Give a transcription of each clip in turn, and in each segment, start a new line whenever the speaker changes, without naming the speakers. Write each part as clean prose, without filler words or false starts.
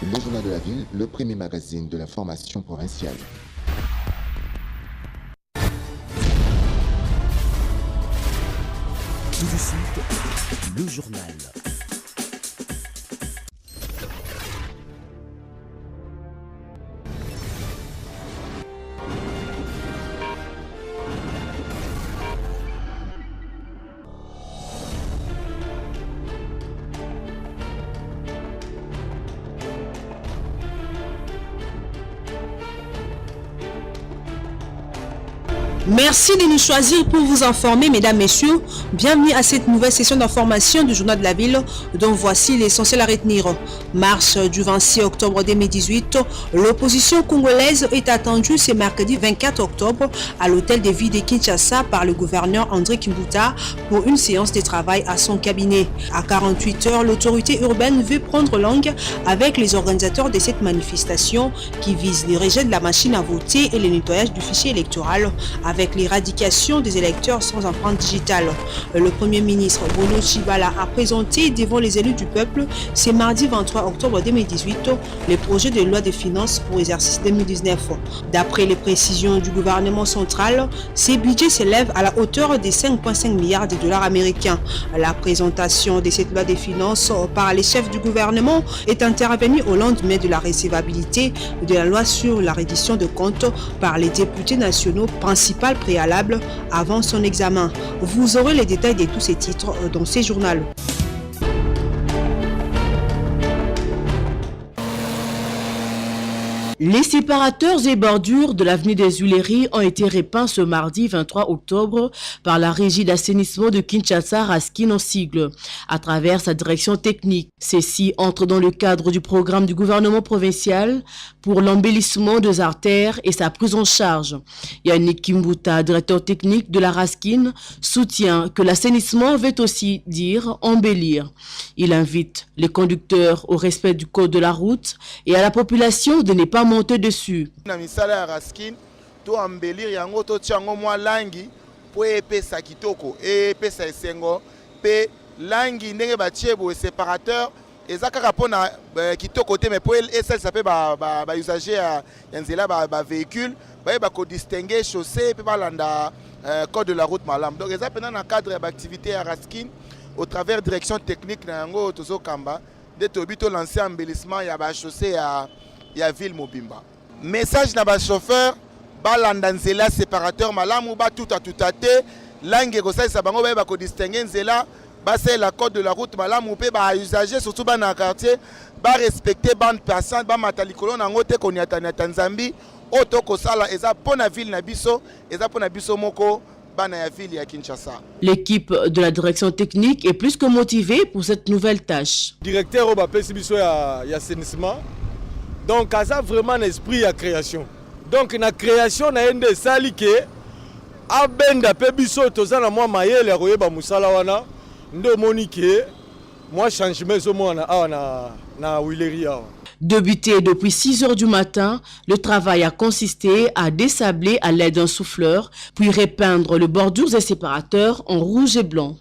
Le Journal de la Ville, le premier magazine de l'information provinciale.
Tout de suite, le journal.
Merci de nous choisir pour vous informer, mesdames, messieurs. Bienvenue à cette nouvelle session d'information du Journal de la Ville, dont voici l'essentiel à retenir. Marche du 26 octobre 2018, l'opposition congolaise est attendue ce mercredi 24 octobre à l'hôtel de ville de Kinshasa par le gouverneur André Kimbuta pour une séance de travail à son cabinet. À 48 heures, l'autorité urbaine veut prendre langue avec les organisateurs de cette manifestation qui vise le rejet de la machine à voter et le nettoyage du fichier électoral avec l'éradication des électeurs sans empreinte digitale. Le Premier ministre Bruno Tshibala a présenté devant les élus du peuple ce mardi 23 octobre 2018 le projet de loi de finances pour l'exercice 2019. D'après les précisions du gouvernement central, ces budgets s'élèvent à la hauteur de 5,5 milliards de dollars américains. La présentation de cette loi de finances par les chefs du gouvernement est intervenue au lendemain de la recevabilité de la loi sur la reddition de comptes par les députés nationaux principaux préalable avant son examen. Vous aurez les détails de tous ces titres dans ces journaux.
Les séparateurs et bordures de l'avenue des Huileries ont été repeints ce mardi 23 octobre par la régie d'assainissement de Kinshasa, Raskin en sigle, à travers sa direction technique. Ceci entre dans le cadre du programme du gouvernement provincial pour l'embellissement des artères et sa prise en charge. Yannick Kimbuta, directeur technique de la Raskin, soutient que l'assainissement veut aussi dire embellir. Il invite les conducteurs au respect du code de la route et à la population de ne pas monter dessus.
Na misala ya Raskin to embellir yango to tiango mwa langi po epesa kitoko epesa esengo pe langi ndenge batie bo séparateur ezaka kapona kitoko te mais po esel ça peut ba usager ya nzela ba véhicule ba ko distinguer chaussée pe balanda code de la route malam. Donc eza pendant na cadre ba activité ya Raskin au travers direction technique na yango tozo kamba de tobito lancer embellissement ya ba chaussée ya ville mobimba. Message na ba chauffeur balanda nzela séparateur malamu ba tout à te langue ko ça bango ba ko distinguer nzela ba c'est la code de la route malamu pe ba usager surtout ba na quartier ba respecter bande passante ba matalikolo na ngote ko nyata na Tanzambi auto ko sala eza pona ville na biso eza pona biso moko.
L'équipe de la direction technique est plus que motivée pour cette nouvelle tâche.
Directeur au Bapesibiso ya assainissement. Donc ça vraiment un esprit à création. Donc la création na ende salike abenda pebiso tozana moi mayele royeba musala wana ndo monike moi changement zo mona na Huileries.
Débuté depuis 6 heures du matin, le travail a consisté à désabler à l'aide d'un souffleur, puis repeindre les bordures et séparateurs en rouge et blanc.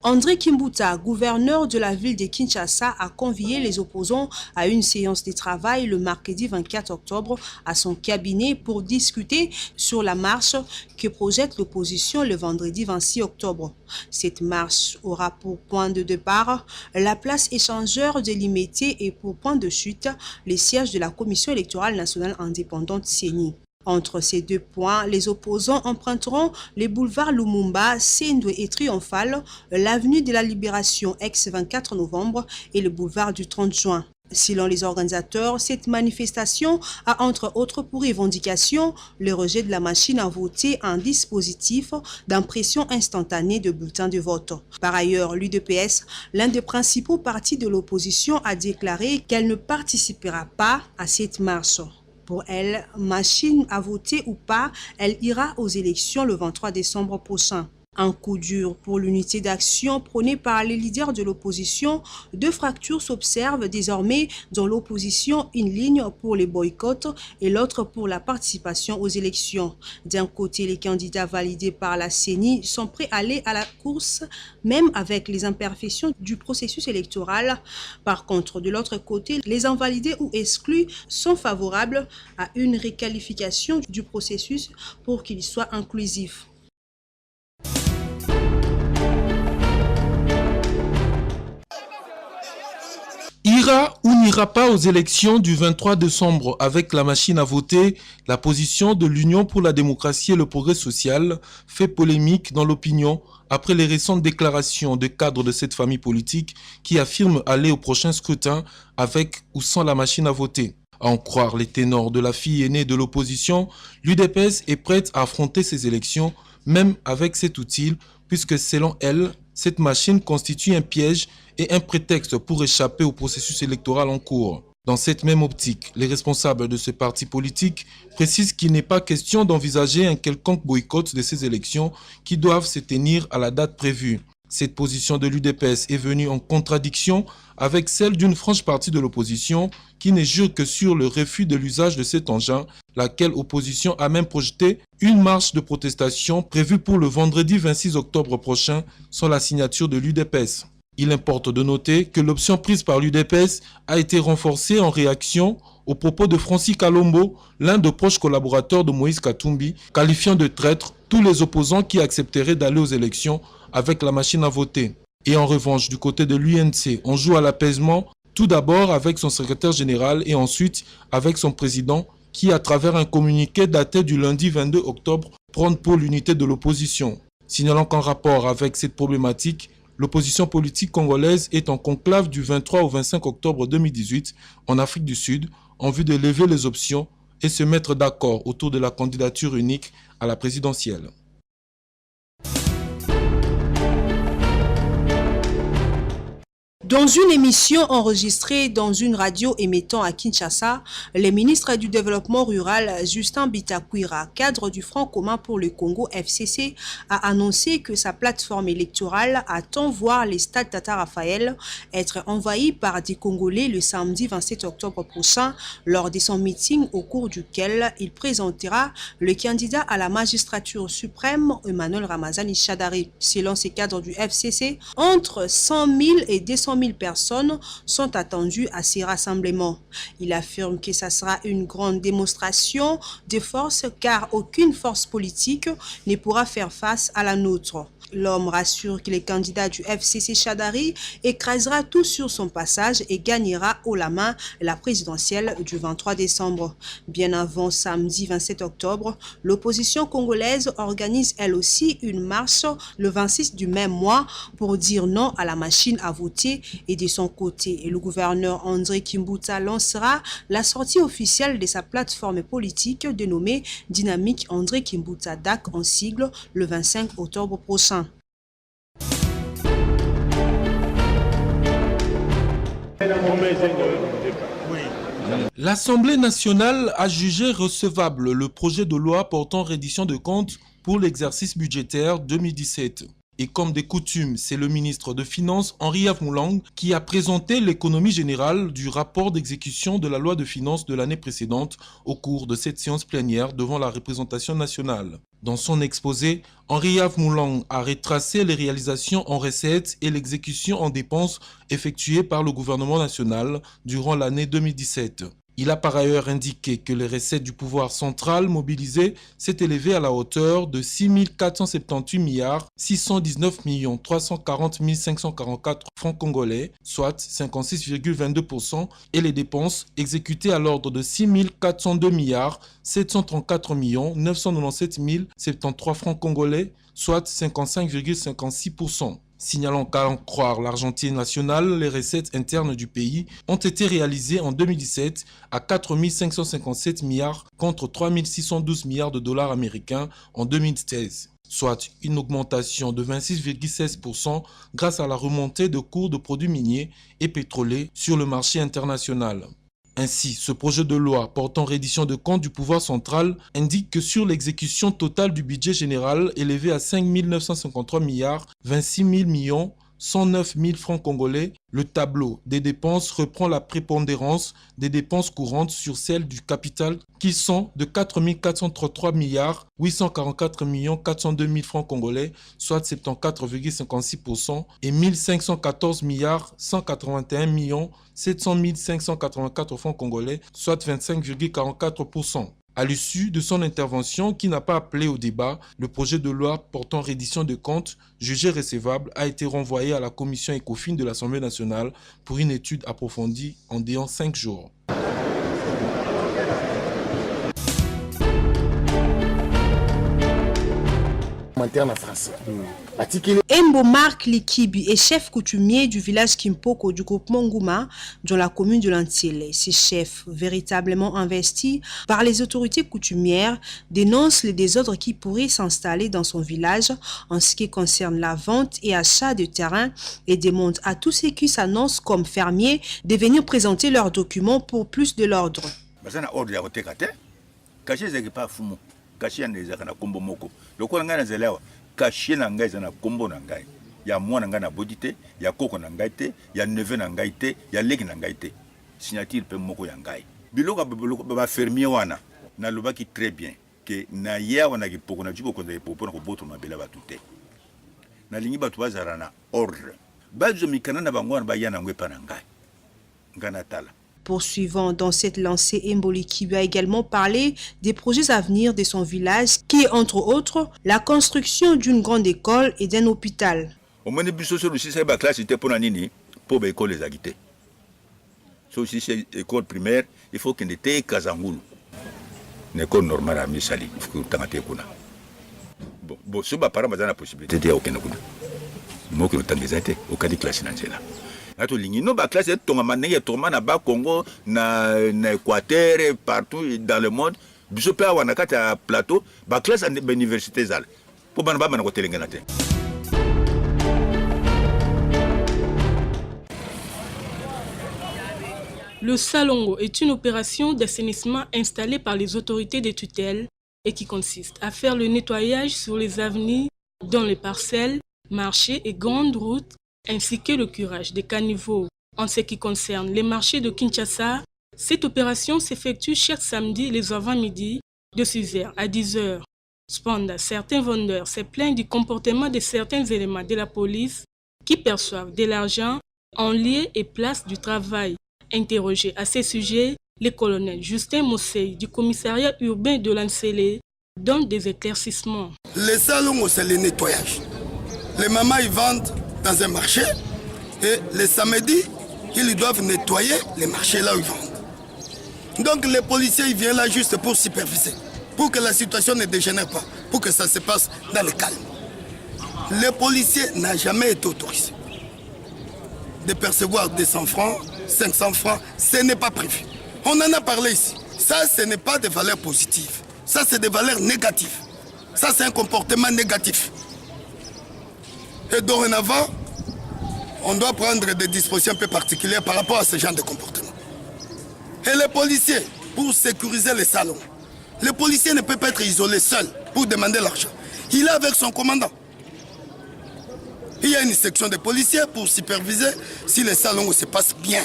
André Kimbuta, gouverneur de la ville de Kinshasa, a convié les opposants à une séance de travail le mercredi 24 octobre à son cabinet pour discuter sur la marche que projette l'opposition le vendredi 26 octobre. Cette marche aura pour point de départ la place échangeur de Limité et pour point de chute les sièges de la Commission électorale nationale indépendante CENI. Entre ces deux points, les opposants emprunteront les boulevards Lumumba, Sendwe et Triomphal, l'avenue de la Libération ex-24 novembre et le boulevard du 30 juin. Selon les organisateurs, cette manifestation a entre autres pour revendication le rejet de la machine à voter, un dispositif d'impression instantanée de bulletins de vote. Par ailleurs, l'UDPS, l'un des principaux partis de l'opposition, a déclaré qu'elle ne participera pas à cette marche. Pour elle, machine à voter ou pas, elle ira aux élections le 23 décembre prochain. Un coup dur pour l'unité d'action prônée par les leaders de l'opposition. Deux fractures s'observent désormais dans l'opposition, une ligne pour les boycotts et l'autre pour la participation aux élections. D'un côté, les candidats validés par la CENI sont prêts à aller à la course, même avec les imperfections du processus électoral. Par contre, de l'autre côté, les invalidés ou exclus sont favorables à une réqualification du processus pour qu'il soit inclusif.
Ira ou n'ira pas aux élections du 23 décembre avec la machine à voter, la position de l'Union pour la démocratie et le progrès social fait polémique dans l'opinion après les récentes déclarations de cadres de cette famille politique qui affirment aller au prochain scrutin avec ou sans la machine à voter. À en croire les ténors de la fille aînée de l'opposition, l'UDPS est prête à affronter ces élections, même avec cet outil, puisque selon elle, cette machine constitue un piège et un prétexte pour échapper au processus électoral en cours. Dans cette même optique, les responsables de ce parti politique précisent qu'il n'est pas question d'envisager un quelconque boycott de ces élections qui doivent se tenir à la date prévue. Cette position de l'UDPS est venue en contradiction avec celle d'une franche partie de l'opposition qui ne jure que sur le refus de l'usage de cet engin, laquelle opposition a même projeté une marche de protestation prévue pour le vendredi 26 octobre prochain sans la signature de l'UDPS. Il importe de noter que l'option prise par l'UDPS a été renforcée en réaction aux propos de Francis Kalombo, l'un des proches collaborateurs de Moïse Katumbi, qualifiant de traîtres tous les opposants qui accepteraient d'aller aux élections avec la machine à voter. Et en revanche, du côté de l'UNC, on joue à l'apaisement, tout d'abord avec son secrétaire général et ensuite avec son président qui, à travers un communiqué daté du lundi 22 octobre, prône pour l'unité de l'opposition. Signalant qu'en rapport avec cette problématique, l'opposition politique congolaise est en conclave du 23 au 25 octobre 2018 en Afrique du Sud en vue de lever les options et se mettre d'accord autour de la candidature unique à la présidentielle.
Dans une émission enregistrée dans une radio émettant à Kinshasa, le ministre du Développement rural Justin Bitakwira, cadre du Front commun pour le Congo FCC, a annoncé que sa plateforme électorale attend voir les stades Tata Raphaël être envahis par des Congolais le samedi 27 octobre prochain lors de son meeting au cours duquel il présentera le candidat à la magistrature suprême Emmanuel Ramazani Shadari. Selon ces cadres du FCC, entre 100 000 et 200 000 personnes sont attendues à ces rassemblements. Il affirme que ça sera une grande démonstration de force car aucune force politique ne pourra faire face à la nôtre. L'homme rassure que le candidat du FCC Shadari écrasera tout sur son passage et gagnera haut la main la présidentielle du 23 décembre. Bien avant samedi 27 octobre, l'opposition congolaise organise elle aussi une marche le 26 du même mois pour dire non à la machine à voter et de son côté, le gouverneur André Kimbuta lancera la sortie officielle de sa plateforme politique dénommée Dynamique André Kimbuta DAC en sigle le 25 octobre prochain.
L'Assemblée nationale a jugé recevable le projet de loi portant reddition de comptes pour l'exercice budgétaire 2017. Et comme de coutume, c'est le ministre de Finances, Henri-Yves Moulang, qui a présenté l'économie générale du rapport d'exécution de la loi de finances de l'année précédente au cours de cette séance plénière devant la représentation nationale. Dans son exposé, Henri-Yves Moulang a retracé les réalisations en recettes et l'exécution en dépenses effectuées par le gouvernement national durant l'année 2017. Il a par ailleurs indiqué que les recettes du pouvoir central mobilisées s'est élevé à la hauteur de 6 478 619 340 544 francs congolais, soit 56,22%, et les dépenses exécutées à l'ordre de 6 402 734 997 073 francs congolais, soit 55,56%. Signalant qu'à en croire l'Argentine nationale, les recettes internes du pays ont été réalisées en 2017 à 4 557 milliards contre 3 612 milliards de dollars américains en 2016, soit une augmentation de 26,16% grâce à la remontée de cours de produits miniers et pétroliers sur le marché international. Ainsi, ce projet de loi portant reddition de comptes du pouvoir central indique que sur l'exécution totale du budget général élevé à 5 953 milliards 26 000 millions 109 000 francs congolais, le tableau des dépenses reprend la prépondérance des dépenses courantes sur celles du capital qui sont de 4 433 milliards 844 millions 402 000 francs congolais, soit 74,56%, et 1 514 milliards 181 millions 700 584 francs congolais, soit 25,44%. À l'issue de son intervention, qui n'a pas appelé au débat, le projet de loi portant reddition de comptes, jugé recevable, a été renvoyé à la commission ECOFIN de l'Assemblée nationale pour une étude approfondie en déant 5 jours.
Embo Marc Likibi est chef coutumier du village Kimpoko du groupement Ngouma dans la commune de Lantiele. Ces chefs, véritablement investis par les autorités coutumières, dénoncent les désordres qui pourraient s'installer dans son village en ce qui concerne la vente et achat de terrain et demandent à tous ceux qui s'annoncent comme fermiers de venir présenter leurs documents pour plus de l'ordre.
Kashi anaweza kana kombo moko lokola ngana zelewa kashi na ngai zana kombo na ngai ya mwana ngai na bodite ya koko na ngai te ya neve na ngai te ya leki na ngai te signature pe moko ya ngai biloko ba fermier wana na lobaki très bien que na ya wana kipoko na jiko konza ipopo na koboto mabela batu te na lingi batu bazara na ordre bazo mikana na bango ba yana ngwe pa na ngai ngana tala.
Poursuivant dans cette lancée, Emboli Kibi a également parlé des projets à venir de son village qui est entre autres la construction d'une grande école et d'un hôpital.
Au moins, la classe était pour pour l'école les agiter. Si c'est l'école primaire, il faut qu'il ait Kazangoulou. Une école normale à Misali, il faut que tu aies bon, si tu as la possibilité de aucun coup. Moi, je n'ai aucun classe dans Ato lingi no ba classe tonga manenge toma na ba Congo na Équateur partout dans le monde biso pe wana kati ya plateau ba classe à université zale po bana ba na ko telengana te.
Le Salongo est une opération d'assainissement installée par les autorités de tutelle et qui consiste à faire le nettoyage sur les avenues, dans les parcelles, marchés et grandes routes, ainsi que le curage des caniveaux. En ce qui concerne les marchés de Kinshasa, cette opération s'effectue chaque samedi les avant-midi de 6h à 10h. Cependant, certains vendeurs se plaignent du comportement de certains éléments de la police qui perçoivent de l'argent en lieu et place du travail. Interrogé à ce sujet, le colonel Justin Mossei du commissariat urbain de Lancelé donne des éclaircissements.
Les salons, c'est le nettoyage. Les mamans, ils vendent dans un marché et les samedis, ils doivent nettoyer les marchés là où ils vendent. Donc les policiers ils viennent là juste pour superviser, pour que la situation ne dégénère pas, pour que ça se passe dans le calme. Les policiers n'ont jamais été autorisés de percevoir 200 francs, 500 francs, ce n'est pas prévu. On en a parlé ici. Ça, ce n'est pas des valeurs positives. Ça, c'est des valeurs négatives. Ça, c'est un comportement négatif. Et dorénavant, on doit prendre des dispositions un peu particulières par rapport à ce genre de comportement. Et les policiers, pour sécuriser les salons, le policier ne peut pas être isolé seul pour demander l'argent. Il est avec son commandant. Il y a une section de policiers pour superviser si les salons se passent bien.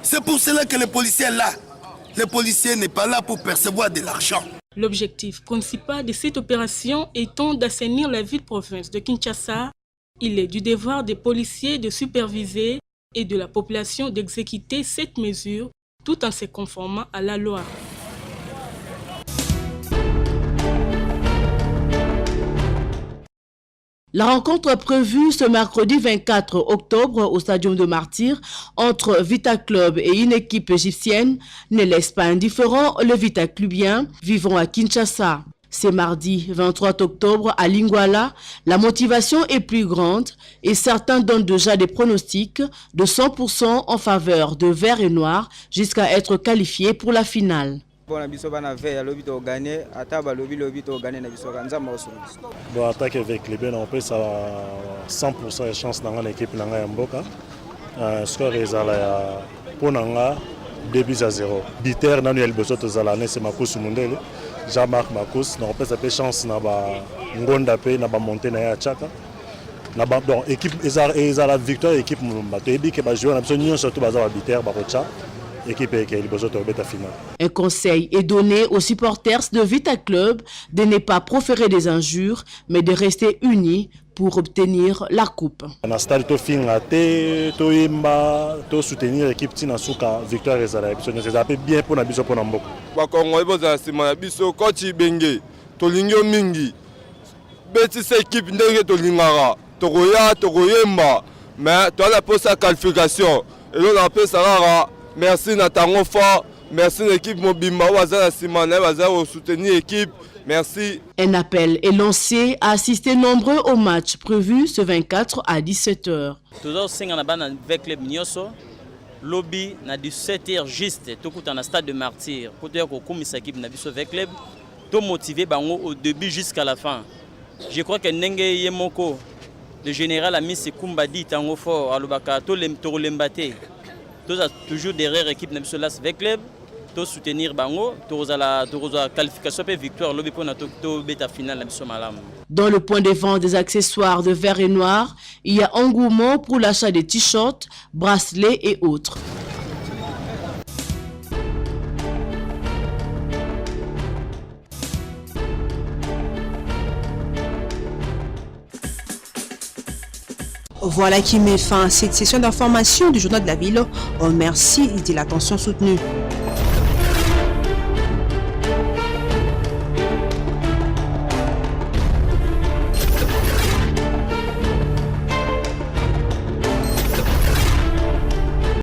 C'est pour cela que le policier est là. Le policier n'est pas là pour percevoir de l'argent.
L'objectif principal de cette opération étant d'assainir la ville-province de Kinshasa, il est du devoir des policiers de superviser et de la population d'exécuter cette mesure tout en se conformant à la loi.
La rencontre prévue ce mercredi 24 octobre au Stadium de Martyrs entre Vita Club et une équipe égyptienne ne laisse pas indifférent le Vita Clubien vivant à Kinshasa. C'est mardi 23 octobre à Lingwala, la motivation est plus grande et certains donnent déjà des pronostics de 100% en faveur de vert et noir jusqu'à être qualifiés pour la finale.
Bon,
attaque avec les bien on peut ça 100% de chance dans l'équipe Nanga Mboka. Score est pour Nanga 2 buts à 0. Biter Nanuel Besoto Zalane, c'est Makous Mundele. Jean-Marc Makous. Donc, on peut s'appeler chance na ba Ngonda pe na ba monter na ya Chaka. Na ba donc équipe et la victoire équipe Mbato ebi ke ba jouer na besoin surtout ba za Biter ba Rocha. Équipe qui est Besoto beta finale.
Un conseil est donné aux supporters de Vita Club de ne pas proférer des injures, mais de rester unis pour obtenir la coupe.
On a stade to finga te to imba to soutenir équipe tina suka victoire ezala biso c'est ça bien pour na biso pour na mboko.
Ba Kongo boza sima na biso coach Benge to lingyo mingi. Beti cette équipe ndenge to lingara to koya to koyemba mais to la posa qualification et là on peut ça merci Natango fort merci l'équipe Mobimba waza sima na waza soutenir l'équipe. Merci.
Un appel est lancé à assister nombreux au match prévu ce 24 à 17h.
Toujours 5 ans avec club Nyoso, lobby na 17h juste, tout dans le stade de Martyr. Pour dire qu'on comme cette équipe na biso avec club, tout motivé bango au début jusqu'à la fin. Je crois que Nenge Yemoko, le général a mis ses Kumbadi tango fort à l'Obaka, tout l'embate. Tous toujours derrière l'équipe na biso là avec club. Soutenir bango la qualification et victoire lobby pour notre bêta finale.
Dans le point de vente des accessoires de vert et noir, il y a engouement pour l'achat des t-shirts, bracelets et autres.
Voilà qui met fin à cette session d'information du Journal de la Ville. Merci de l'attention soutenue.